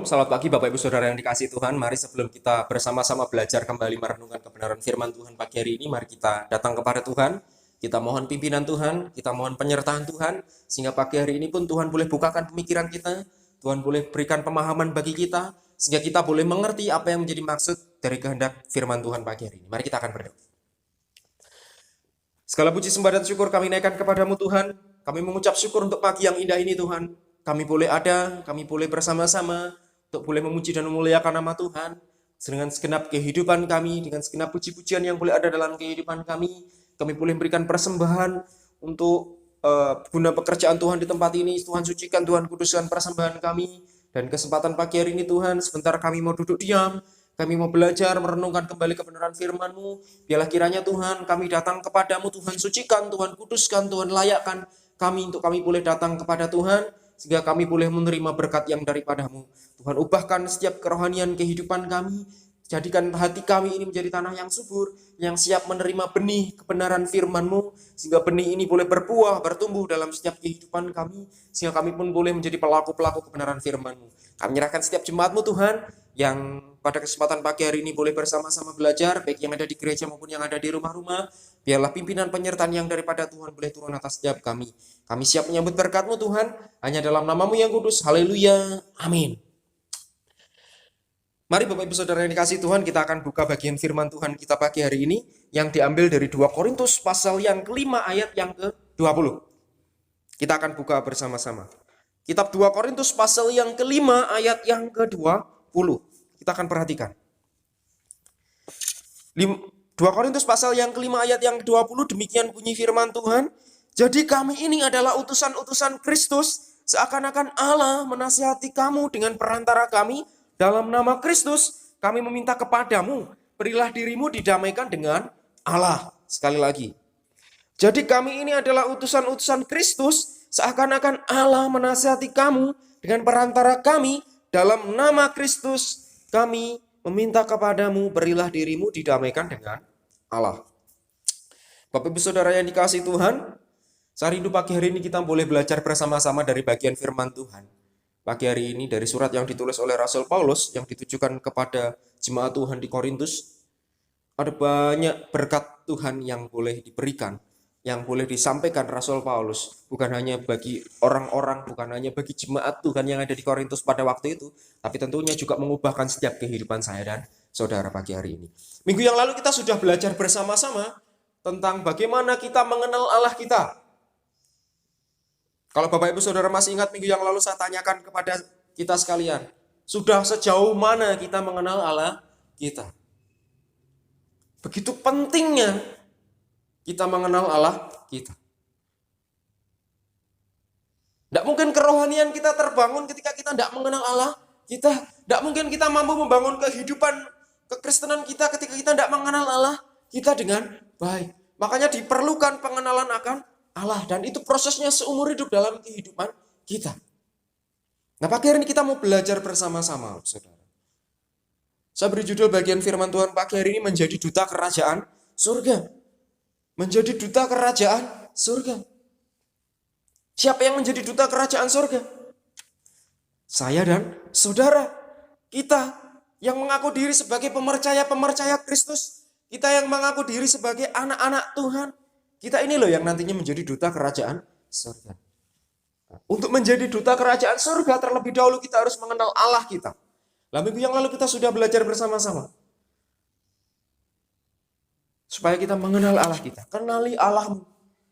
Shalom, selamat pagi Bapak Ibu Saudara yang dikasihi Tuhan. Mari sebelum kita bersama-sama belajar kembali merenungkan kebenaran firman Tuhan pagi hari ini, mari kita datang kepada Tuhan. Kita mohon pimpinan Tuhan, kita mohon penyertaan Tuhan, sehingga pagi hari ini pun Tuhan boleh bukakan pemikiran kita, Tuhan boleh berikan pemahaman bagi kita, sehingga kita boleh mengerti apa yang menjadi maksud dari kehendak firman Tuhan pagi hari ini. Mari kita akan berdoa. Segala puji sembah dan syukur kami naikkan kepadamu Tuhan. Kami mengucap syukur untuk pagi yang indah ini Tuhan. Kami boleh ada, kami boleh bersama-sama untuk boleh memuji dan memuliakan nama Tuhan. Dengan segenap kehidupan kami, dengan segenap puji-pujian yang boleh ada dalam kehidupan kami boleh berikan persembahan untuk guna pekerjaan Tuhan di tempat ini. Tuhan sucikan, Tuhan kuduskan persembahan kami. Dan kesempatan pagi hari ini Tuhan, sebentar kami mau duduk diam, kami mau belajar, merenungkan kembali kebenaran firman-Mu. Biarlah kiranya Tuhan, kami datang kepadamu, Tuhan sucikan, Tuhan kuduskan, Tuhan layakkan kami untuk kami boleh datang kepada Tuhan, sehingga kami boleh menerima berkat yang daripadamu. Tuhan ubahkan setiap kerohanian kehidupan kami, jadikan hati kami ini menjadi tanah yang subur, yang siap menerima benih kebenaran firman-Mu, sehingga benih ini boleh berbuah, bertumbuh dalam setiap kehidupan kami, sehingga kami pun boleh menjadi pelaku-pelaku kebenaran firman-Mu. Kami menyerahkan setiap jemaat-Mu Tuhan, yang pada kesempatan pagi hari ini boleh bersama-sama belajar, baik yang ada di gereja maupun yang ada di rumah-rumah. Biarlah pimpinan penyertaan yang daripada Tuhan boleh turun atas setiap kami. Kami siap menyambut berkat-Mu Tuhan, hanya dalam nama-Mu yang kudus. Haleluya. Amin. Mari Bapak Ibu Saudara yang dikasihi Tuhan, kita akan buka bagian firman Tuhan kita pagi hari ini yang diambil dari 2 Korintus pasal yang kelima ayat yang ke-20. Kita akan buka bersama-sama. Kitab 2 Korintus pasal yang kelima ayat yang ke-20. Kita akan perhatikan. 2 Korintus pasal yang kelima ayat yang ke-20, demikian bunyi firman Tuhan. Jadi kami ini adalah utusan-utusan Kristus, seakan-akan Allah menasihati kamu dengan perantara kami. Dalam nama Kristus, kami meminta kepadamu, berilah dirimu didamaikan dengan Allah. Sekali lagi. Jadi kami ini adalah utusan-utusan Kristus, seakan-akan Allah menasihati kamu dengan perantara kami. Dalam nama Kristus, kami meminta kepadamu, berilah dirimu didamaikan dengan Allah. Bapak Ibu Saudara yang dikasihi Tuhan, saya rindu pagi hari ini kita boleh belajar bersama-sama dari bagian firman Tuhan. Pagi hari ini dari surat yang ditulis oleh Rasul Paulus yang ditujukan kepada jemaat Tuhan di Korintus. Ada banyak berkat Tuhan yang boleh diberikan, yang boleh disampaikan Rasul Paulus, bukan hanya bagi orang-orang, bukan hanya bagi jemaat Tuhan yang ada di Korintus pada waktu itu, tapi tentunya juga mengubahkan setiap kehidupan saya dan saudara pagi hari ini. Minggu yang lalu kita sudah belajar bersama-sama tentang bagaimana kita mengenal Allah kita. Kalau Bapak Ibu Saudara masih ingat minggu yang lalu saya tanyakan kepada kita sekalian, sudah sejauh mana kita mengenal Allah kita? Begitu pentingnya kita mengenal Allah kita. Tidak mungkin kerohanian kita terbangun ketika kita tidak mengenal Allah kita. Tidak mungkin kita mampu membangun kehidupan kekristenan kita ketika kita tidak mengenal Allah kita dengan baik. Makanya diperlukan pengenalan akan Allah. Dan itu prosesnya seumur hidup dalam kehidupan kita. Nah pagi hari ini kita mau belajar bersama-sama, saudara. Saya beri judul bagian firman Tuhan pagi hari ini menjadi duta kerajaan surga. Menjadi duta kerajaan surga. Siapa yang menjadi duta kerajaan surga? Saya dan saudara. Kita yang mengaku diri sebagai pemercaya Kristus. Kita yang mengaku diri sebagai anak-anak Tuhan. Kita ini loh yang nantinya menjadi duta kerajaan surga. Untuk menjadi duta kerajaan surga terlebih dahulu kita harus mengenal Allah kita. Minggu yang lalu kita sudah belajar bersama-sama. Supaya kita mengenal Allah kita. Kenali Allahmu.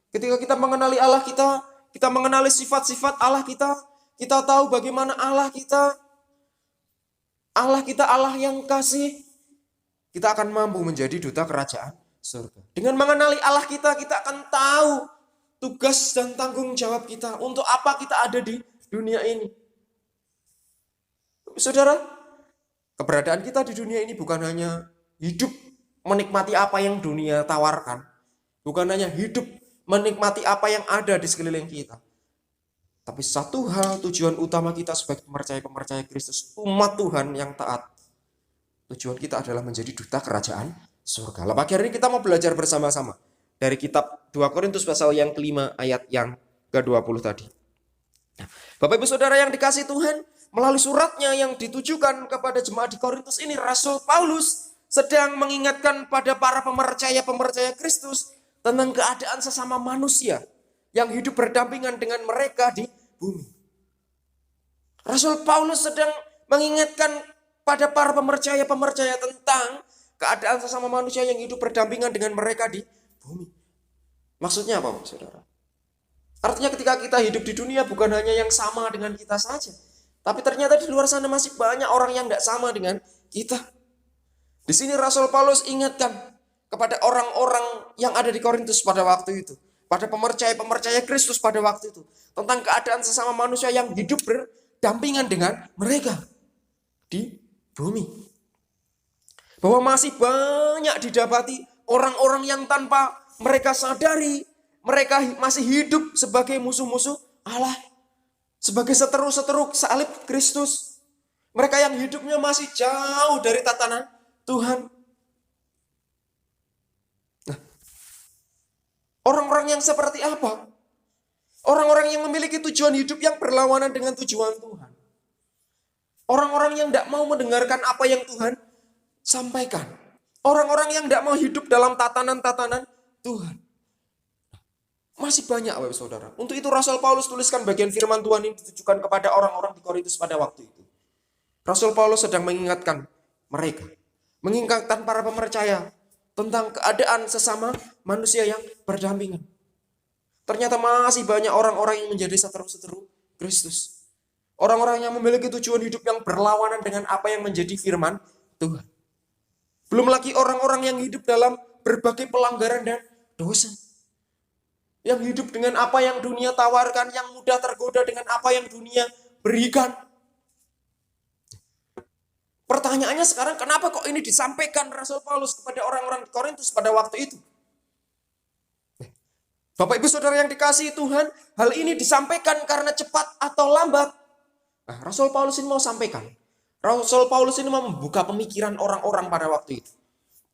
Ketika kita mengenali Allah kita, kita mengenali sifat-sifat Allah kita. Kita tahu bagaimana Allah kita. Allah kita Allah yang kasih. Kita akan mampu menjadi duta kerajaan surga. Dengan mengenali Allah kita, kita akan tahu tugas dan tanggung jawab kita. Untuk apa kita ada di dunia ini. Saudara, keberadaan kita di dunia ini bukan hanya hidup menikmati apa yang dunia tawarkan. Bukan hanya hidup menikmati apa yang ada di sekeliling kita. Tapi satu hal tujuan utama kita sebagai pemercaya Kristus, umat Tuhan yang taat. Tujuan kita adalah menjadi duta kerajaan surga. Pagi hari ini kita mau belajar bersama-sama dari kitab 2 Korintus pasal yang kelima ayat yang ke-20 tadi. Bapak Ibu Saudara yang dikasihi Tuhan, melalui suratnya yang ditujukan kepada jemaat di Korintus ini, Rasul Paulus sedang mengingatkan pada para pemercaya Kristus tentang keadaan sesama manusia yang hidup berdampingan dengan mereka di bumi. Rasul Paulus sedang mengingatkan pada para pemercaya tentang keadaan sesama manusia yang hidup berdampingan dengan mereka di bumi. Maksudnya apa, saudara? Artinya ketika kita hidup di dunia bukan hanya yang sama dengan kita saja. Tapi ternyata di luar sana masih banyak orang yang tidak sama dengan kita. Di sini Rasul Paulus ingatkan kepada orang-orang yang ada di Korintus pada waktu itu. Pada pemercaya Kristus pada waktu itu. Tentang keadaan sesama manusia yang hidup berdampingan dengan mereka di bumi. Bahwa masih banyak didapati orang-orang yang tanpa mereka sadari, mereka masih hidup sebagai musuh-musuh Allah. Sebagai seteru-seteru salib Kristus. Mereka yang hidupnya masih jauh dari tatanan Tuhan. Nah, orang-orang yang seperti apa? Orang-orang yang memiliki tujuan hidup yang berlawanan dengan tujuan Tuhan. Orang-orang yang tidak mau mendengarkan apa yang Tuhan sampaikan. Orang-orang yang tidak mau hidup dalam tatanan-tatanan Tuhan. Masih banyak, Bapak Saudara. Untuk itu Rasul Paulus tuliskan bagian firman Tuhan ini ditujukan kepada orang-orang di Korintus pada waktu itu. Rasul Paulus sedang mengingatkan mereka. Mengingatkan para pemercaya tentang keadaan sesama manusia yang berdampingan. Ternyata masih banyak orang-orang yang menjadi seteru-seteru Kristus. Orang-orang yang memiliki tujuan hidup yang berlawanan dengan apa yang menjadi firman Tuhan. Belum lagi orang-orang yang hidup dalam berbagai pelanggaran dan dosa. Yang hidup dengan apa yang dunia tawarkan, yang mudah tergoda dengan apa yang dunia berikan. Pertanyaannya sekarang, kenapa kok ini disampaikan Rasul Paulus kepada orang-orang di Korintus pada waktu itu? Bapak Ibu Saudara yang dikasihi Tuhan, hal ini disampaikan karena cepat atau lambat. Nah, Rasul Paulus ini mau sampaikan. Rasul Paulus ini mau membuka pemikiran orang-orang pada waktu itu.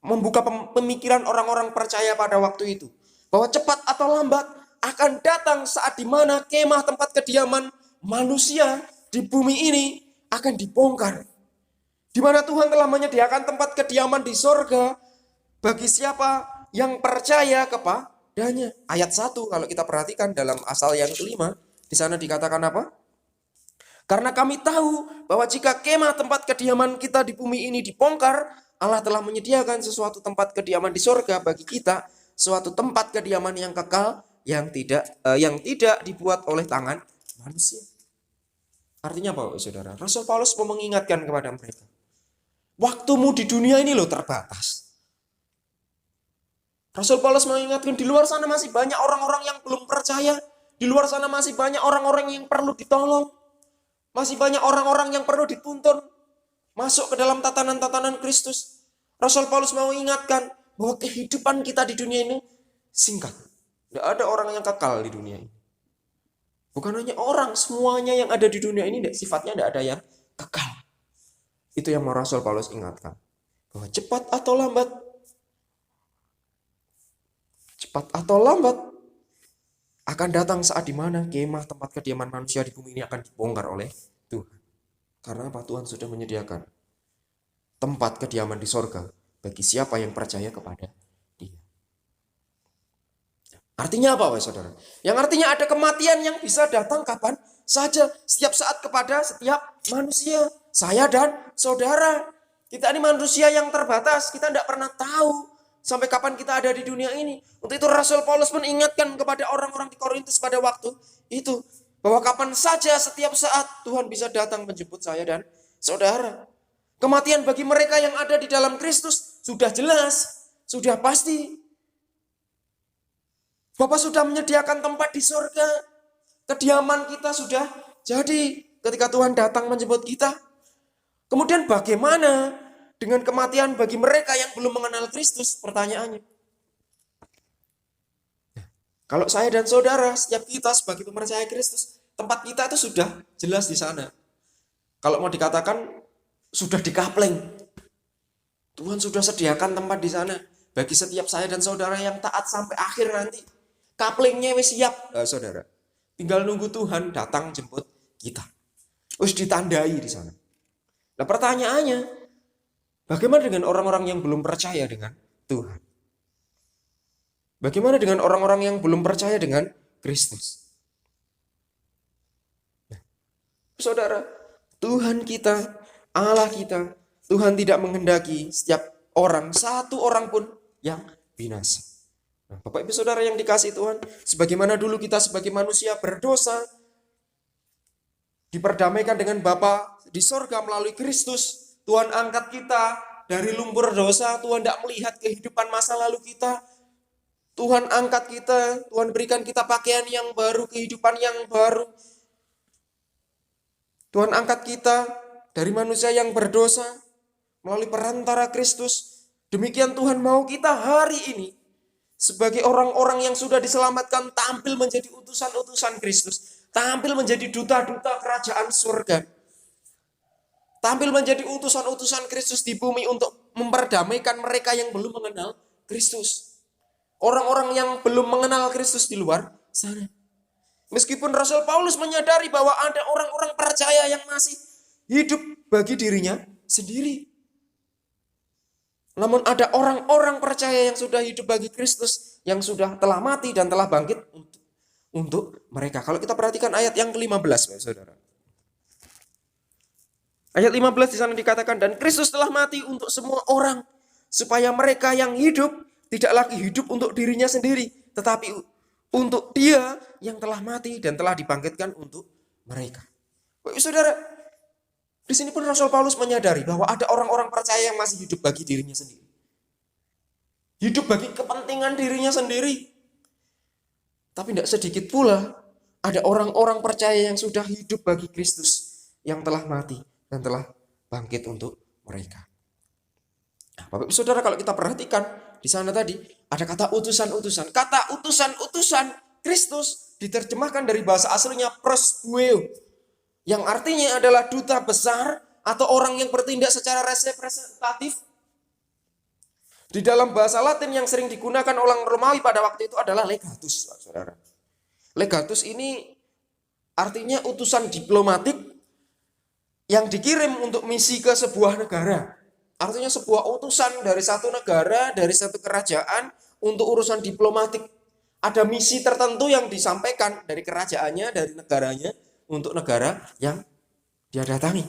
Membuka pemikiran orang-orang percaya pada waktu itu. Bahwa cepat atau lambat akan datang saat di mana kemah tempat kediaman manusia di bumi ini akan dibongkar. Di mana Tuhan telah menyediakan tempat kediaman di sorga bagi siapa yang percaya kepadanya. Ayat 1 kalau kita perhatikan dalam Asal yang kelima, di sana dikatakan apa? Karena kami tahu bahwa jika kemah tempat kediaman kita di bumi ini dibongkar, Allah telah menyediakan sesuatu tempat kediaman di sorga bagi kita, suatu tempat kediaman yang kekal yang tidak dibuat oleh tangan manusia. Artinya apa, Saudara? Rasul Paulus mau mengingatkan kepada mereka. Waktumu di dunia ini loh terbatas. Rasul Paulus mengingatkan di luar sana masih banyak orang-orang yang belum percaya. Di luar sana masih banyak orang-orang yang perlu ditolong. Masih banyak orang-orang yang perlu dituntun masuk ke dalam tatanan-tatanan Kristus. Rasul Paulus mau mengingatkan bahwa kehidupan kita di dunia ini singkat. Tidak ada orang yang kekal di dunia ini. Bukan hanya orang, semuanya yang ada di dunia ini sifatnya tidak ada yang kekal. Itu yang mau Rasul Paulus ingatkan. Bahwa cepat atau lambat akan datang saat dimana kemah tempat kediaman manusia di bumi ini akan dibongkar oleh Tuhan. Karena apa? Tuhan sudah menyediakan tempat kediaman di sorga bagi siapa yang percaya kepada Dia. Artinya apa, saudara? Yang artinya ada kematian yang bisa datang kapan saja, setiap saat kepada setiap manusia. Saya dan saudara. Kita ini manusia yang terbatas. Kita tidak pernah tahu sampai kapan kita ada di dunia ini. Untuk itu Rasul Paulus mengingatkan kepada orang-orang di Korintus pada waktu itu. Bahwa kapan saja, setiap saat Tuhan bisa datang menjemput saya dan saudara. Kematian bagi mereka yang ada di dalam Kristus sudah jelas, sudah pasti. Bapak sudah menyediakan tempat di surga. Kediaman kita sudah jadi ketika Tuhan datang menjemput kita. Kemudian bagaimana dengan kematian bagi mereka yang belum mengenal Kristus? Pertanyaannya. Kalau saya dan saudara, setiap kita sebagai pemercaya Kristus, tempat kita itu sudah jelas di sana. Kalau mau dikatakan sudah dikapling. Tuhan sudah sediakan tempat di sana bagi setiap saya dan saudara yang taat sampai akhir nanti. Kaplingnya wis siap, saudara. Tinggal nunggu Tuhan datang jemput kita. Terus ditandai di sana. Nah pertanyaannya, bagaimana dengan orang-orang yang belum percaya dengan Tuhan? Bagaimana dengan orang-orang yang belum percaya dengan Kristus? Nah, saudara, Tuhan kita, Allah kita, Tuhan tidak menghendaki setiap orang, satu orang pun yang binasa. Nah, Bapak Ibu Saudara yang dikasihi Tuhan, sebagaimana dulu kita sebagai manusia berdosa, diperdamaikan dengan Bapa di sorga melalui Kristus, Tuhan angkat kita dari lumpur dosa, Tuhan tidak melihat kehidupan masa lalu kita, Tuhan angkat kita, Tuhan berikan kita pakaian yang baru, kehidupan yang baru. Tuhan angkat kita dari manusia yang berdosa melalui perantara Kristus. Demikian Tuhan mau kita hari ini sebagai orang-orang yang sudah diselamatkan tampil menjadi utusan-utusan Kristus. Tampil menjadi duta-duta kerajaan surga. Tampil menjadi utusan-utusan Kristus di bumi untuk memperdamaikan mereka yang belum mengenal Kristus. Orang-orang yang belum mengenal Kristus di luar sana. Meskipun Rasul Paulus menyadari bahwa ada orang-orang percaya yang masih hidup bagi dirinya sendiri. Namun ada orang-orang percaya yang sudah hidup bagi Kristus, yang sudah telah mati dan telah bangkit untuk mereka. Kalau kita perhatikan ayat yang ke-15, saudara. Ayat 15 di sana dikatakan, dan Kristus telah mati untuk semua orang, supaya mereka yang hidup tidak lagi hidup untuk dirinya sendiri, tetapi untuk Dia yang telah mati dan telah dibangkitkan untuk mereka. Saudara, di sini pun Rasul Paulus menyadari bahwa ada orang-orang percaya yang masih hidup bagi dirinya sendiri. Hidup bagi kepentingan dirinya sendiri. Tapi tidak sedikit pula ada orang-orang percaya yang sudah hidup bagi Kristus, yang telah mati dan telah bangkit untuk mereka. Nah, Bapak Ibu Saudara, kalau kita perhatikan di sana tadi ada kata utusan-utusan. Kata utusan-utusan Kristus diterjemahkan dari bahasa aslinya prosbueo, yang artinya adalah duta besar atau orang yang bertindak secara representatif. Di dalam bahasa Latin yang sering digunakan orang Romawi pada waktu itu adalah legatus, saudara. Legatus ini artinya utusan diplomatik yang dikirim untuk misi ke sebuah negara. Artinya sebuah utusan dari satu negara, dari satu kerajaan untuk urusan diplomatik. Ada misi tertentu yang disampaikan dari kerajaannya, dari negaranya, untuk negara yang dia datangi.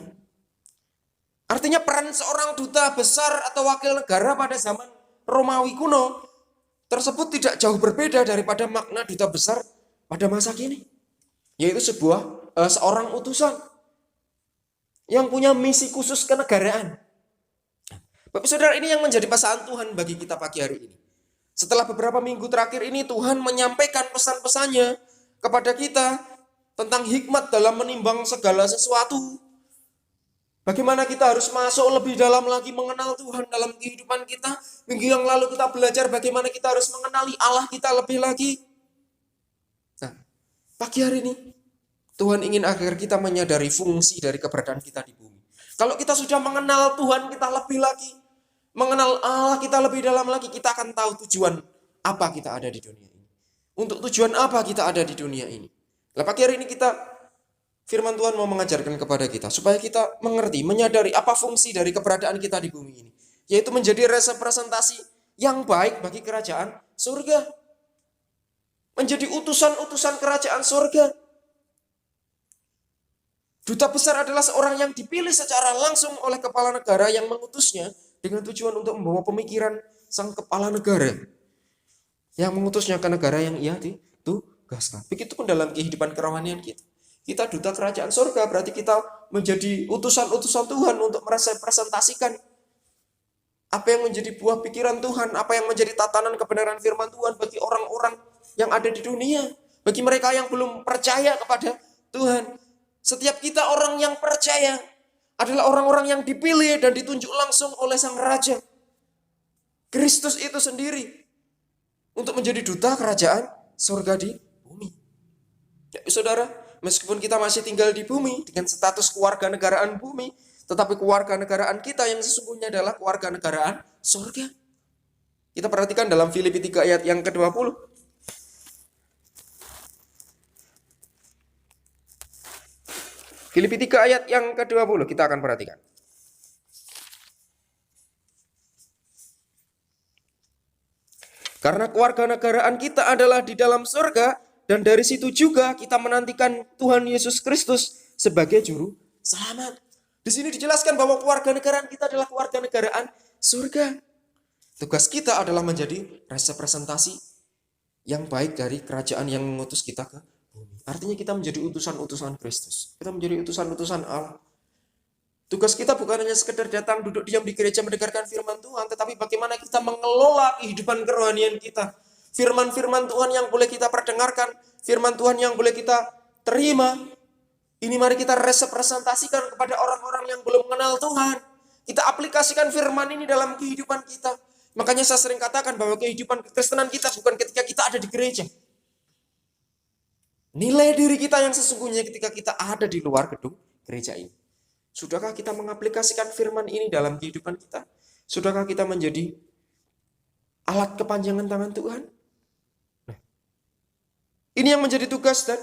Artinya peran seorang duta besar atau wakil negara pada zaman Romawi kuno tersebut tidak jauh berbeda daripada makna duta besar pada masa kini. Yaitu seorang utusan yang punya misi khusus kenegaraan. Bapak Saudara, ini yang menjadi pesan Tuhan bagi kita pagi hari ini. Setelah beberapa minggu terakhir ini Tuhan menyampaikan pesan-pesannya kepada kita tentang hikmat dalam menimbang segala sesuatu. Bagaimana kita harus masuk lebih dalam lagi mengenal Tuhan dalam kehidupan kita. Minggu yang lalu kita belajar bagaimana kita harus mengenali Allah kita lebih lagi. Nah, pagi hari ini Tuhan ingin agar kita menyadari fungsi dari keberadaan kita di bumi. Kalau kita sudah mengenal Tuhan kita lebih lagi, mengenal Allah kita lebih dalam lagi, kita akan tahu tujuan apa kita ada di dunia ini. Untuk tujuan apa kita ada di dunia ini. Nah, pagi hari ini firman Tuhan mau mengajarkan kepada kita supaya kita mengerti, menyadari apa fungsi dari keberadaan kita di bumi ini. Yaitu menjadi representasi yang baik bagi kerajaan surga. Menjadi utusan-utusan kerajaan surga. Duta besar adalah seorang yang dipilih secara langsung oleh kepala negara yang mengutusnya dengan tujuan untuk membawa pemikiran sang kepala negara yang mengutusnya ke negara yang ia ditugaskan. Begitupun dalam kehidupan kerohanian kita. Kita duta kerajaan surga, berarti kita menjadi utusan-utusan Tuhan untuk merepresentasikan apa yang menjadi buah pikiran Tuhan, apa yang menjadi tatanan kebenaran firman Tuhan bagi orang-orang yang ada di dunia. Bagi mereka yang belum percaya kepada Tuhan. Setiap kita orang yang percaya adalah orang-orang yang dipilih dan ditunjuk langsung oleh Sang Raja. Kristus itu sendiri untuk menjadi duta kerajaan surga di bumi. Ya, saudara, meskipun kita masih tinggal di bumi dengan status kewarganegaraan bumi, tetapi kewarganegaraan kita yang sesungguhnya adalah kewarganegaraan surga. Kita perhatikan dalam Filipi 3 ayat yang ke-20. Filipi 3 ayat yang ke-20 kita akan perhatikan. Karena kewarganegaraan kita adalah di dalam surga, dan dari situ juga kita menantikan Tuhan Yesus Kristus sebagai juru selamat. Di sini dijelaskan bahwa kewarganegaraan kita adalah kewarganegaraan surga. Tugas kita adalah menjadi representasi yang baik dari kerajaan yang mengutus kita ke bumi. Artinya kita menjadi utusan-utusan Kristus. Kita menjadi utusan-utusan Allah. Tugas kita bukan hanya sekedar datang duduk diam di gereja mendengarkan firman Tuhan, tetapi bagaimana kita mengelola kehidupan kerohanian kita. Firman-firman Tuhan yang boleh kita perdengarkan, firman Tuhan yang boleh kita terima, ini mari kita representasikan kepada orang-orang yang belum mengenal Tuhan. Kita aplikasikan firman ini dalam kehidupan kita. Makanya saya sering katakan bahwa kehidupan kekristenan kita bukan ketika kita ada di gereja. Nilai diri kita yang sesungguhnya ketika kita ada di luar gedung gereja ini. Sudahkah kita mengaplikasikan firman ini dalam kehidupan kita? Sudahkah kita menjadi alat kepanjangan tangan Tuhan? Nah, ini yang menjadi tugas dan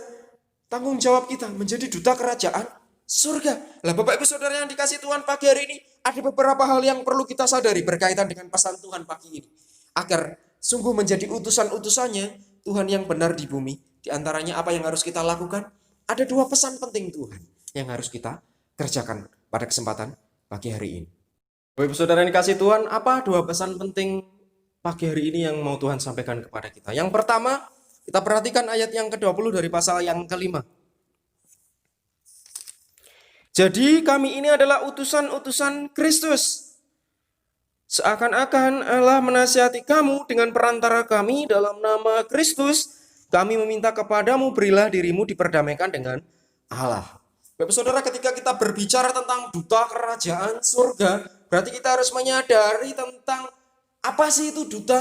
tanggung jawab kita, menjadi duta kerajaan surga. Lah Bapak Ibu Saudara yang dikasih Tuhan pagi hari ini, ada beberapa hal yang perlu kita sadari berkaitan dengan pesan Tuhan pagi ini. Agar sungguh menjadi utusan-utusannya Tuhan yang benar di bumi. Di antaranya apa yang harus kita lakukan? Ada 2 pesan penting Tuhan yang harus kita kerjakan pada kesempatan pagi hari ini. Bapak Ibu Saudara yang dikasih Tuhan, apa 2 pesan penting pagi hari ini yang mau Tuhan sampaikan kepada kita? Yang pertama, kita perhatikan ayat yang ke-20 dari pasal yang ke-5. Jadi kami ini adalah utusan-utusan Kristus. Seakan-akan Allah menasihati kamu dengan perantara kami dalam nama Kristus, kami meminta kepadamu berilah dirimu diperdamaikan dengan Allah. Bapak Saudara, ketika kita berbicara tentang duta kerajaan surga, berarti kita harus menyadari tentang apa sih itu duta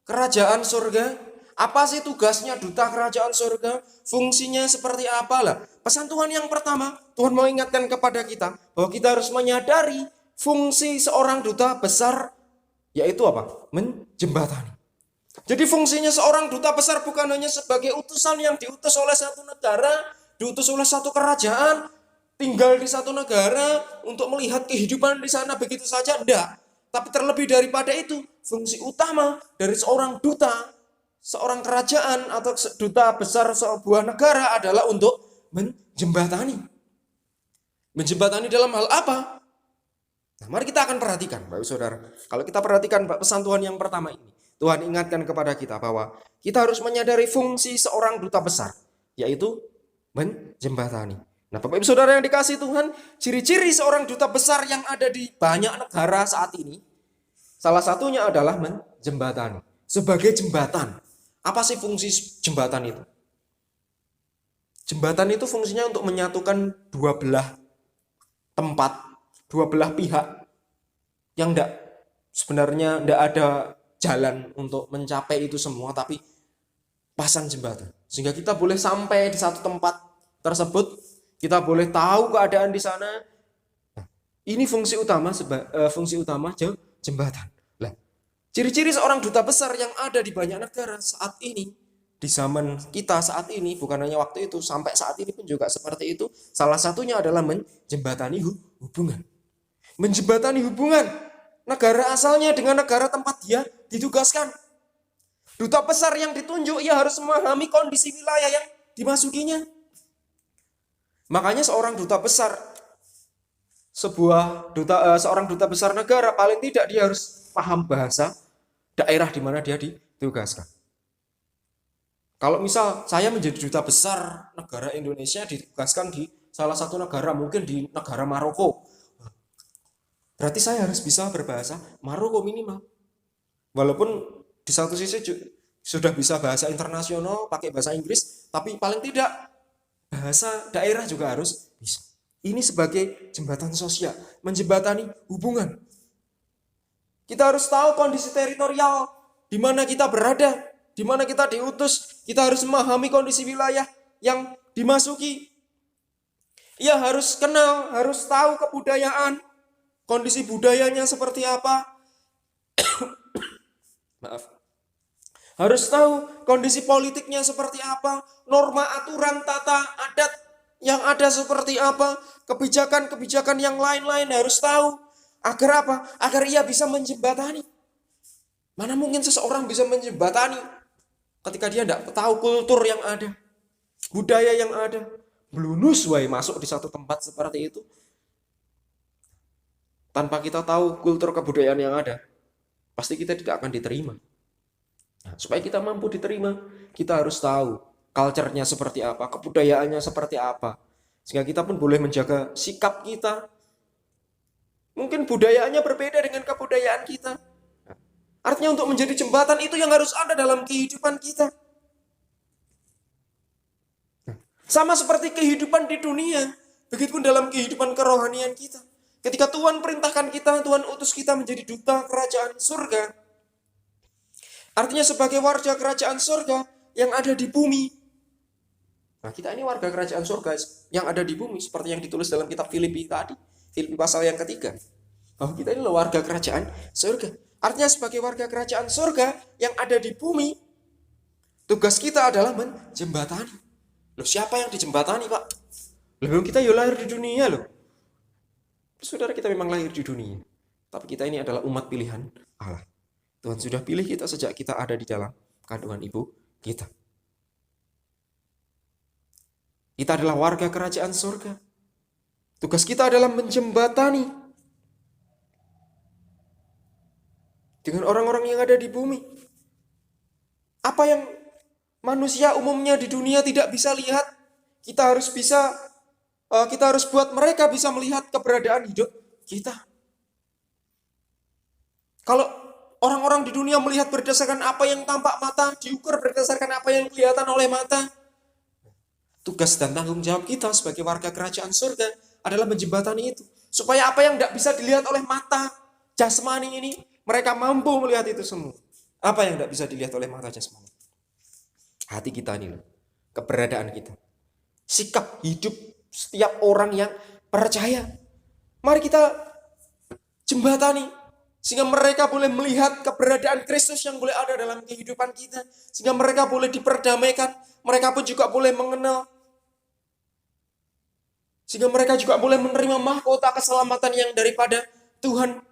kerajaan surga? Apa sih tugasnya duta kerajaan surga? Fungsinya seperti apa lah? Pesan Tuhan yang pertama, Tuhan mau ingatkan kepada kita bahwa kita harus menyadari fungsi seorang duta besar, yaitu apa? Menjembatani. Jadi fungsinya seorang duta besar bukan hanya sebagai utusan yang diutus oleh satu negara, diutus oleh satu kerajaan, tinggal di satu negara untuk melihat kehidupan di sana begitu saja, enggak. Tapi terlebih daripada itu, fungsi utama dari seorang duta, seorang kerajaan atau duta besar sebuah negara adalah untuk menjembatani. Menjembatani dalam hal apa? Nah, mari kita akan perhatikan, Bapak Saudara. Kalau kita perhatikan pesan Tuhan yang pertama ini, Tuhan ingatkan kepada kita bahwa kita harus menyadari fungsi seorang duta besar, yaitu menjembatani. Nah, Bapak Ibu Saudara yang dikasih Tuhan, ciri-ciri seorang duta besar yang ada di banyak negara saat ini, salah satunya adalah menjembatani. Sebagai jembatan. Apa sih fungsi jembatan itu? Jembatan itu fungsinya untuk menyatukan dua belah tempat, dua belah pihak yang sebenarnya tidak ada jalan untuk mencapai itu semua, tapi pasang jembatan. Sehingga kita boleh sampai di satu tempat tersebut, kita boleh tahu keadaan di sana. Nah, ini fungsi utama jembatan. Nah, ciri-ciri seorang duta besar yang ada di banyak negara saat ini, di zaman kita saat ini, bukan hanya waktu itu, sampai saat ini pun juga seperti itu. Salah satunya adalah menjembatani hubungan. Menjembatani hubungan negara asalnya dengan negara tempat dia ditugaskan. Duta besar yang ditunjuk, ia harus memahami kondisi wilayah yang dimasukinya. Makanya seorang duta besar, seorang duta besar negara, paling tidak dia harus paham bahasa daerah di mana dia ditugaskan. Kalau misal saya menjadi duta besar negara Indonesia ditugaskan di salah satu negara, mungkin di negara Maroko, berarti saya harus bisa berbahasa Maroko minimal. Walaupun di satu sisi sudah bisa bahasa internasional, pakai bahasa Inggris, tapi paling tidak bahasa daerah juga harus bisa. Ini sebagai jembatan sosial, menjembatani hubungan. Kita harus tahu kondisi teritorial, di mana kita berada, di mana kita diutus. Kita harus memahami kondisi wilayah yang dimasuki. Ia harus kenal, harus tahu kebudayaan, kondisi budayanya seperti apa. Maaf. Harus tahu kondisi politiknya seperti apa, norma, aturan, tata, adat yang ada seperti apa, kebijakan-kebijakan yang lain-lain harus tahu. Agar apa? Agar ia bisa menjembatani. Mana mungkin seseorang bisa menjembatani ketika dia tidak tahu kultur yang ada, budaya yang ada. Blunus wae masuk di satu tempat seperti itu. Tanpa kita tahu kultur kebudayaan yang ada, pasti kita tidak akan diterima. Nah, supaya kita mampu diterima, kita harus tahu culture-nya seperti apa, kebudayaannya seperti apa. Sehingga kita pun boleh menjaga sikap kita. Mungkin budayaannya berbeda dengan kebudayaan kita. Artinya untuk menjadi jembatan itu yang harus ada dalam kehidupan kita. Sama seperti kehidupan di dunia, begitupun dalam kehidupan kerohanian kita. Ketika Tuhan perintahkan kita, Tuhan utus kita menjadi duta kerajaan surga. Artinya sebagai warga kerajaan surga yang ada di bumi. Nah, kita ini warga kerajaan surga yang ada di bumi, seperti yang ditulis dalam kitab Filipi tadi. Filipi pasal yang ketiga. Bahwa kita ini warga kerajaan surga. Artinya sebagai warga kerajaan surga yang ada di bumi, tugas kita adalah menjembatani. Loh, siapa yang dijembatani, Pak? Loh, kita ya lahir di dunia loh. Saudara, kita memang lahir di dunia. Tapi kita ini adalah umat pilihan Allah. Tuhan sudah pilih kita sejak kita ada di dalam kandungan ibu kita. Kita adalah warga kerajaan surga. Tugas kita adalah menjembatani dengan orang-orang yang ada di bumi. Apa yang manusia umumnya di dunia tidak bisa lihat, kita harus buat mereka bisa melihat keberadaan hidup kita. Kalau orang-orang di dunia melihat berdasarkan apa yang tampak mata, diukur berdasarkan apa yang kelihatan oleh mata, tugas dan tanggung jawab kita sebagai warga kerajaan surga adalah menjembatani itu. Supaya apa yang tidak bisa dilihat oleh mata jasmani ini, mereka mampu melihat itu semua. Apa yang tidak bisa dilihat oleh mata jasmani? Hati kita ini loh, keberadaan kita. Sikap hidup setiap orang yang percaya. Mari kita jembatani. Sehingga mereka boleh melihat keberadaan Kristus yang boleh ada dalam kehidupan kita. Sehingga mereka boleh diperdamaikan. Mereka pun juga boleh mengenal. Sehingga mereka juga boleh menerima mahkota keselamatan yang daripada Tuhan.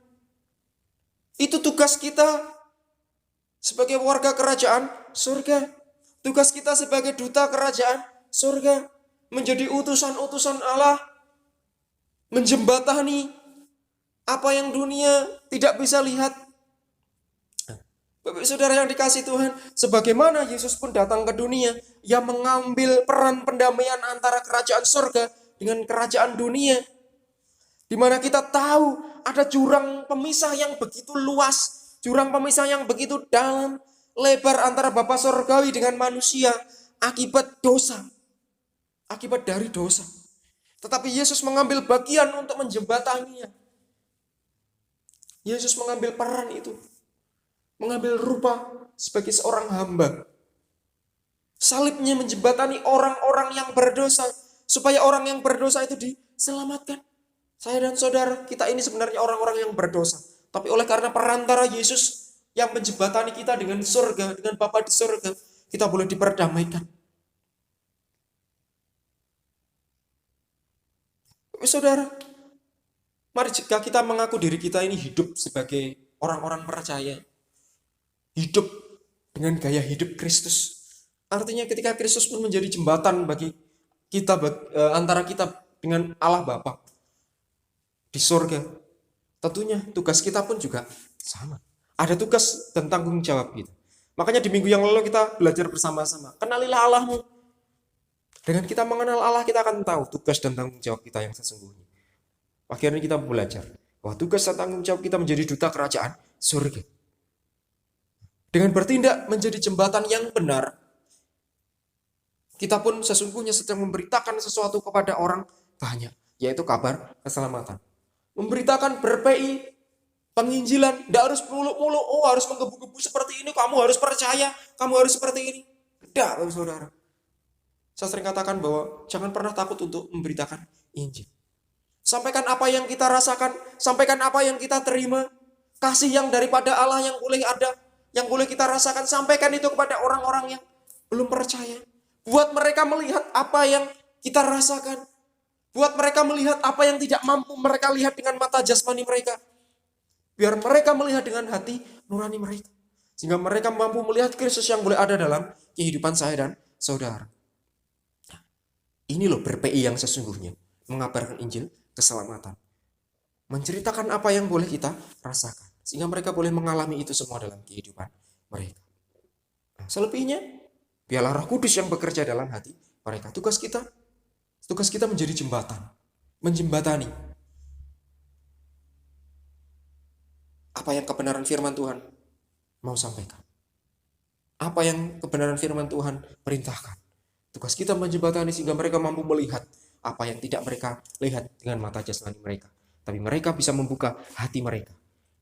Itu tugas kita sebagai warga kerajaan surga. Tugas kita sebagai duta kerajaan surga. Menjadi utusan-utusan Allah. Menjembatani apa yang dunia tidak bisa lihat. Bapak saudara yang dikasih Tuhan, sebagaimana Yesus pun datang ke dunia, yang mengambil peran pendamaian antara kerajaan surga dengan kerajaan dunia. Di mana kita tahu ada jurang pemisah yang begitu luas, jurang pemisah yang begitu dalam, lebar antara Bapa surgawi dengan manusia akibat dosa. Akibat dari dosa. Tetapi Yesus mengambil bagian untuk menjembataninya. Yesus mengambil peran itu. Mengambil rupa sebagai seorang hamba. Salibnya menjembatani orang-orang yang berdosa. Supaya orang yang berdosa itu diselamatkan. Saya dan saudara, kita ini sebenarnya orang-orang yang berdosa. Tapi oleh karena perantara Yesus yang menjembatani kita dengan surga, dengan Bapa di surga, kita boleh diperdamaikan. Saudara, mari jika kita mengaku diri kita ini hidup sebagai orang-orang percaya, hidup dengan gaya hidup Kristus. Artinya ketika Kristus pun menjadi jembatan bagi kita, antara kita dengan Allah Bapa di surga. Tentunya tugas kita pun juga sama. Ada tugas dan tanggung jawab kita. Makanya di minggu yang lalu kita belajar bersama-sama. Kenalilah Allahmu. Dengan kita mengenal Allah, kita akan tahu tugas dan tanggung jawab kita yang sesungguhnya. Akhirnya kita belajar bahwa tugas dan tanggung jawab kita menjadi duta kerajaan surga. Dengan bertindak menjadi jembatan yang benar, kita pun sesungguhnya sedang memberitakan sesuatu kepada orang banyak, yaitu kabar keselamatan. Memberitakan berPI, penginjilan, tidak harus muluk-muluk, harus menggebu-gebu seperti ini, kamu harus percaya, kamu harus seperti ini. Tidak, saudara. Saya sering katakan bahwa jangan pernah takut untuk memberitakan Injil. Sampaikan apa yang kita rasakan, sampaikan apa yang kita terima, kasih yang daripada Allah yang boleh ada, yang boleh kita rasakan, sampaikan itu kepada orang-orang yang belum percaya. Buat mereka melihat apa yang kita rasakan. Buat mereka melihat apa yang tidak mampu mereka lihat dengan mata jasmani mereka. Biar mereka melihat dengan hati nurani mereka. Sehingga mereka mampu melihat Kristus yang boleh ada dalam kehidupan saya dan saudara. Nah, ini loh ber-PI yang sesungguhnya. Mengabarkan Injil keselamatan. Menceritakan apa yang boleh kita rasakan. Sehingga mereka boleh mengalami itu semua dalam kehidupan mereka. Nah, selebihnya, biarlah Roh Kudus yang bekerja dalam hati mereka. Tugas kita menjadi jembatan. Menjembatani apa yang kebenaran firman Tuhan mau sampaikan. Apa yang kebenaran firman Tuhan perintahkan. Tugas kita menjembatani sehingga mereka mampu melihat apa yang tidak mereka lihat dengan mata jasmani mereka. Tapi mereka bisa membuka hati mereka.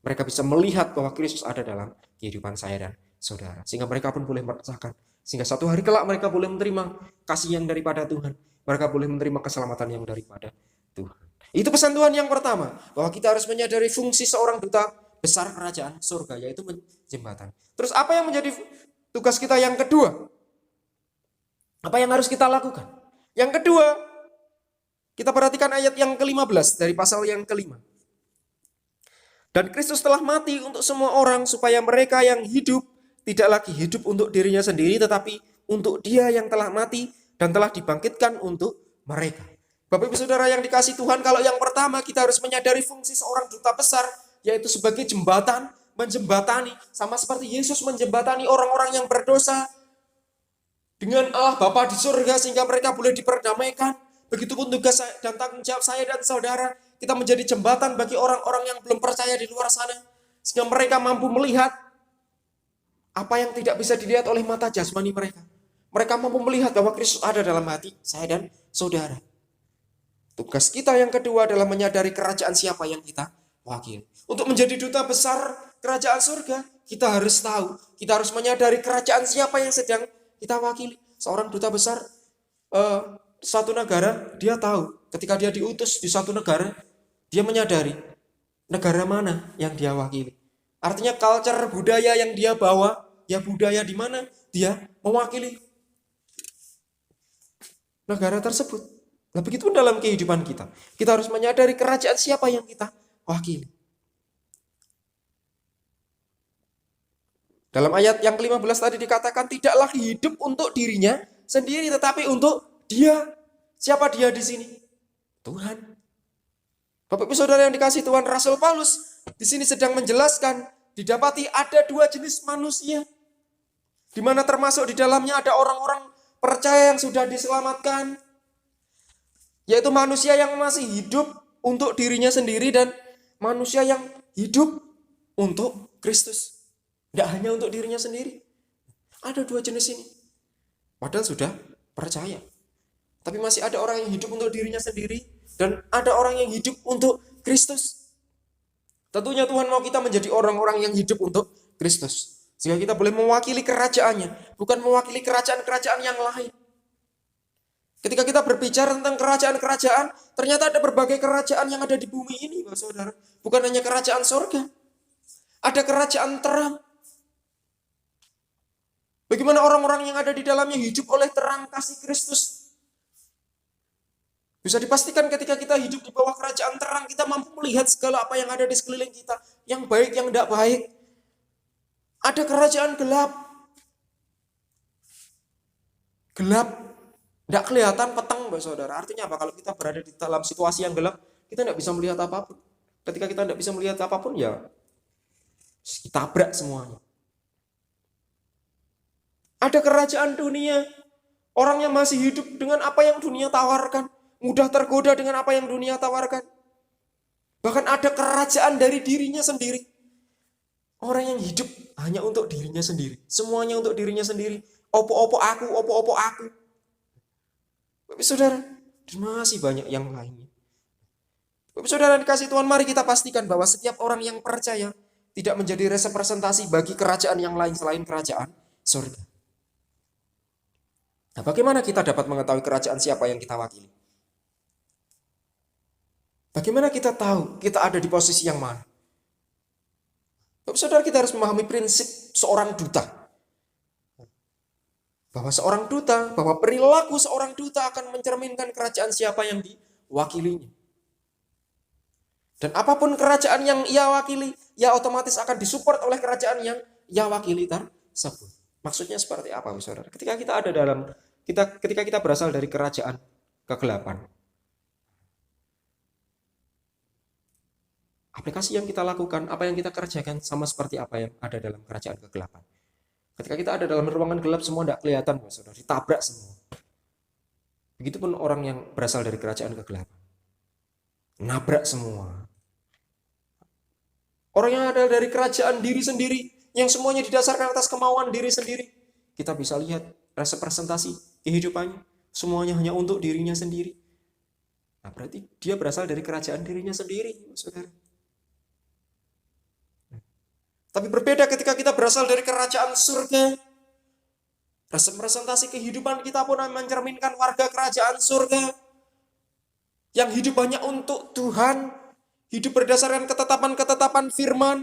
Mereka bisa melihat bahwa Kristus ada dalam kehidupan saya dan saudara. Sehingga mereka pun boleh merasakan. Sehingga satu hari kelak mereka boleh menerima kasih yang daripada Tuhan. Mereka boleh menerima keselamatan yang daripada Tuhan. Itu pesan Tuhan yang pertama. Bahwa kita harus menyadari fungsi seorang duta besar kerajaan surga, yaitu jembatan. Terus apa yang menjadi tugas kita yang kedua? Apa yang harus kita lakukan? Yang kedua, kita perhatikan ayat yang ke-15 dari pasal yang ke-5. Dan Kristus telah mati untuk semua orang supaya mereka yang hidup tidak lagi hidup untuk dirinya sendiri, tetapi untuk Dia yang telah mati dan telah dibangkitkan untuk mereka. Bapak Ibu Saudara yang dikasih Tuhan, kalau yang pertama kita harus menyadari fungsi seorang duta besar, yaitu sebagai jembatan, menjembatani. Sama seperti Yesus menjembatani orang-orang yang berdosa dengan Allah Bapa di surga sehingga mereka boleh diperdamaikan. Begitupun tugas dan tanggung jawab saya dan saudara, kita menjadi jembatan bagi orang-orang yang belum percaya di luar sana. Sehingga mereka mampu melihat apa yang tidak bisa dilihat oleh mata jasmani mereka. Mereka mampu melihat bahwa Kristus ada dalam hati saya dan saudara. Tugas kita yang kedua adalah menyadari kerajaan siapa yang kita wakili. Untuk menjadi duta besar kerajaan surga, kita harus tahu, kita harus menyadari kerajaan siapa yang sedang kita wakili. Seorang duta besar suatu negara, dia tahu ketika dia diutus di suatu negara, dia menyadari negara mana yang dia wakili. Artinya culture budaya yang dia bawa, ya budaya di mana dia mewakili negara tersebut. Nah, begitu dalam kehidupan kita. Kita harus menyadari kerajaan siapa yang kita wakili. Dalam ayat yang ke-15 tadi dikatakan tidak lagi hidup untuk dirinya sendiri, tetapi untuk Dia. Siapa Dia di sini? Tuhan. Bapak Ibu Saudara yang dikasih Tuhan, Rasul Paulus di sini sedang menjelaskan didapati ada dua jenis manusia, di mana termasuk di dalamnya ada orang-orang percaya yang sudah diselamatkan, yaitu manusia yang masih hidup untuk dirinya sendiri dan manusia yang hidup untuk Kristus. Tidak hanya untuk dirinya sendiri. Ada dua jenis ini. Padahal sudah percaya. Tapi masih ada orang yang hidup untuk dirinya sendiri dan ada orang yang hidup untuk Kristus. Tentunya Tuhan mau kita menjadi orang-orang yang hidup untuk Kristus. Sehingga kita boleh mewakili kerajaannya, bukan mewakili kerajaan-kerajaan yang lain. Ketika kita berbicara tentang kerajaan-kerajaan, ternyata ada berbagai kerajaan yang ada di bumi ini, Bapak Saudara. Bukan hanya kerajaan surga. Ada kerajaan terang. Bagaimana orang-orang yang ada di dalamnya hidup oleh terang kasih Kristus. Bisa dipastikan ketika kita hidup di bawah kerajaan terang, kita mampu melihat segala apa yang ada di sekeliling kita. Yang baik, yang tidak baik. Ada kerajaan gelap. Gelap. Tidak kelihatan petang, Bapak Saudara. Artinya apa? Kalau kita berada di dalam situasi yang gelap, kita tidak bisa melihat apapun. Ketika kita tidak bisa melihat apapun, ya kita tabrak semuanya. Ada kerajaan dunia. Orang yang masih hidup dengan apa yang dunia tawarkan. Mudah tergoda dengan apa yang dunia tawarkan. Bahkan ada kerajaan dari dirinya sendiri. Orang yang hidup hanya untuk dirinya sendiri. Semuanya untuk dirinya sendiri. Opo-opo aku, opo-opo aku. Bapak Saudara, masih banyak yang lainnya. Bapak Saudara dikasih Tuhan, mari kita pastikan bahwa setiap orang yang percaya tidak menjadi representasi bagi kerajaan yang lain selain kerajaan surga. Nah, bagaimana kita dapat mengetahui kerajaan siapa yang kita wakili? Bagaimana kita tahu kita ada di posisi yang mana? Bapak Saudara, kita harus memahami prinsip seorang duta. Bahwa seorang duta, bahwa perilaku seorang duta akan mencerminkan kerajaan siapa yang diwakilinya. Dan apapun kerajaan yang ia wakili, ia otomatis akan disupport oleh kerajaan yang ia wakili tersebut. Maksudnya seperti apa, saudara? Ketika kita berasal dari kerajaan kegelapan, aplikasi yang kita lakukan, apa yang kita kerjakan sama seperti apa yang ada dalam kerajaan kegelapan. Ketika kita ada dalam ruangan gelap, semua tidak kelihatan, saudara, ditabrak semua. Begitupun orang yang berasal dari kerajaan kegelapan, nabrak semua. Orang yang ada dari kerajaan diri sendiri, yang semuanya didasarkan atas kemauan diri sendiri, kita bisa lihat representasi kehidupannya, semuanya hanya untuk dirinya sendiri. Nah, berarti dia berasal dari kerajaan dirinya sendiri, saudara. Tapi berbeda ketika kita berasal dari kerajaan surga. Representasi kehidupan kita pun mencerminkan warga kerajaan surga yang hidup hanya untuk Tuhan, hidup berdasarkan ketetapan-ketetapan firman.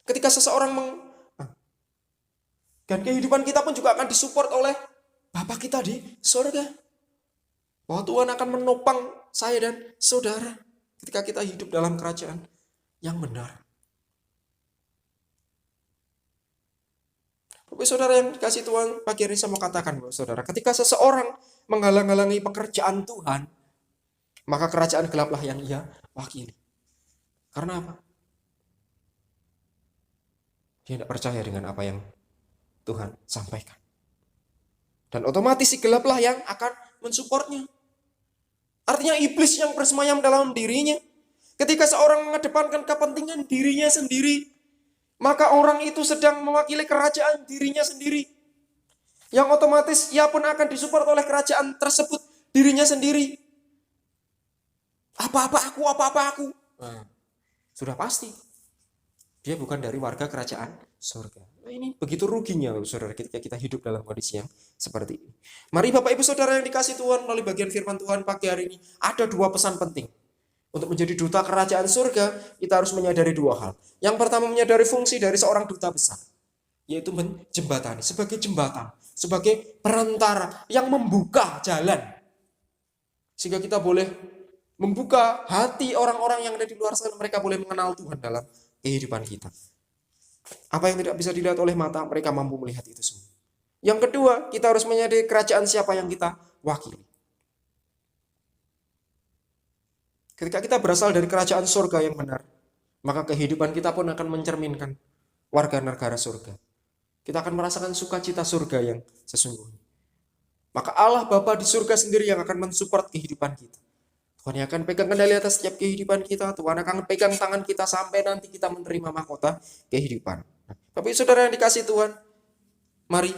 Ketika seseorang dan kehidupan kita pun juga akan disupport oleh Bapa kita di surga. Bahwa Tuhan akan menopang saya dan saudara ketika kita hidup dalam kerajaan yang benar. Bapak saudara yang dikasih Tuhan, pagi hari saya mau katakan, Bapak saudara, ketika seseorang menghalang-halangi pekerjaan Tuhan, maka kerajaan gelaplah yang ia wakili. Karena apa? Dia tidak percaya dengan apa yang Tuhan sampaikan. Dan otomatis si gelaplah yang akan mensupportnya. Artinya iblis yang bersemayam dalam dirinya. Ketika seorang mengedepankan kepentingan dirinya sendiri, maka orang itu sedang mewakili kerajaan dirinya sendiri. Yang otomatis ia pun akan disupport oleh kerajaan tersebut, dirinya sendiri. Apa-apa aku. Nah, sudah pasti. Dia bukan dari warga kerajaan surga. Nah, ini begitu ruginya, saudara, ketika kita hidup dalam kondisi yang seperti ini. Mari Bapak Ibu Saudara yang dikasih Tuhan, melalui bagian firman Tuhan pagi hari ini, ada dua pesan penting. Untuk menjadi duta kerajaan surga, kita harus menyadari dua hal. Yang pertama, menyadari fungsi dari seorang duta besar, yaitu menjembatani, sebagai jembatan, sebagai perantara yang membuka jalan. Sehingga kita boleh membuka hati orang-orang yang ada di luar sana, mereka boleh mengenal Tuhan dalam kehidupan kita. Apa yang tidak bisa dilihat oleh mata, mereka mampu melihat itu semua. Yang kedua, kita harus menyadari kerajaan siapa yang kita wakili. Ketika kita berasal dari kerajaan surga yang benar, maka kehidupan kita pun akan mencerminkan warga negara surga. Kita akan merasakan sukacita surga yang sesungguhnya. Maka Allah Bapa di surga sendiri yang akan mensupport kehidupan kita. Tuhan yang akan pegang kendali atas setiap kehidupan kita. Tuhan akan pegang tangan kita sampai nanti kita menerima mahkota kehidupan. Tapi saudara yang dikasih Tuhan, mari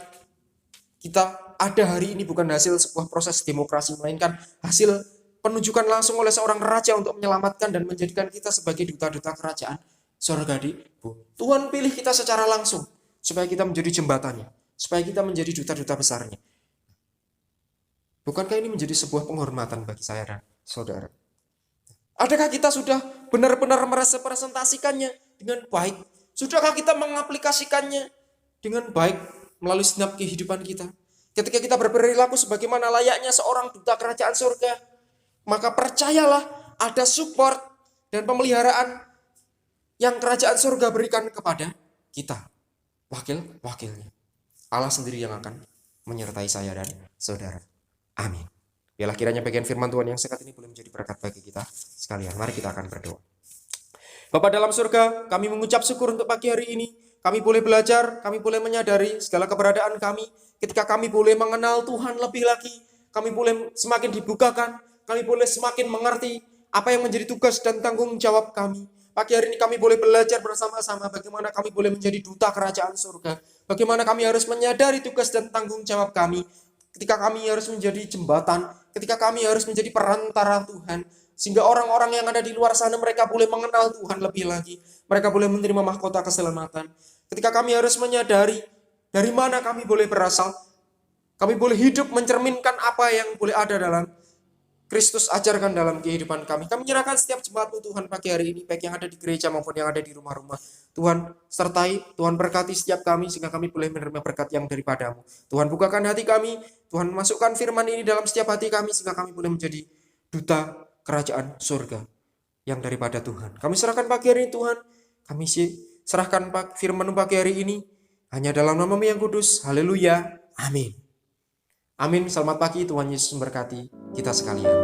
kita ada hari ini bukan hasil sebuah proses demokrasi, melainkan hasil penunjukan langsung oleh seorang raja untuk menyelamatkan dan menjadikan kita sebagai duta-duta kerajaan surga di bumi. Tuhan pilih kita secara langsung supaya kita menjadi jembatannya, supaya kita menjadi duta-duta besarnya. Bukankah ini menjadi sebuah penghormatan bagi saya dan saudara? Adakah kita sudah benar-benar merepresentasikannya dengan baik? Sudahkah kita mengaplikasikannya dengan baik melalui segenap kehidupan kita? Ketika kita berperilaku sebagaimana layaknya seorang duta kerajaan surga, maka percayalah ada support dan pemeliharaan yang kerajaan surga berikan kepada kita. Wakil-wakilnya. Allah sendiri yang akan menyertai saya dan saudara. Amin. Biarlah kiranya bagian firman Tuhan yang sekat ini boleh menjadi berkat bagi kita sekalian. Mari kita akan berdoa. Bapa dalam surga, kami mengucap syukur untuk pagi hari ini. Kami boleh belajar, kami boleh menyadari segala keberadaan kami. Ketika kami boleh mengenal Tuhan lebih lagi, kami boleh semakin dibukakan, kami boleh semakin mengerti apa yang menjadi tugas dan tanggung jawab kami. Pagi hari ini kami boleh belajar bersama-sama bagaimana kami boleh menjadi duta kerajaan surga. Bagaimana kami harus menyadari tugas dan tanggung jawab kami. Ketika kami harus menjadi jembatan, ketika kami harus menjadi perantara Tuhan. Sehingga orang-orang yang ada di luar sana mereka boleh mengenal Tuhan lebih lagi. Mereka boleh menerima mahkota keselamatan. Ketika kami harus menyadari dari mana kami boleh berasal. Kami boleh hidup mencerminkan apa yang boleh ada dalam Kristus ajarkan dalam kehidupan kami. Kami menyerahkan setiap jemaat-Mu Tuhan pagi hari ini, baik yang ada di gereja maupun yang ada di rumah-rumah. Tuhan sertai, Tuhan berkati setiap kami sehingga kami boleh menerima berkat yang daripada-Mu. Tuhan bukakan hati kami, Tuhan masukkan firman ini dalam setiap hati kami sehingga kami boleh menjadi duta kerajaan surga yang daripada Tuhan. Kami serahkan pagi hari ini Tuhan, kami serahkan firman pagi hari ini hanya dalam nama-Mu yang kudus. Haleluya. Amin. Amin. Selamat pagi, Tuhan Yesus memberkati kita sekalian.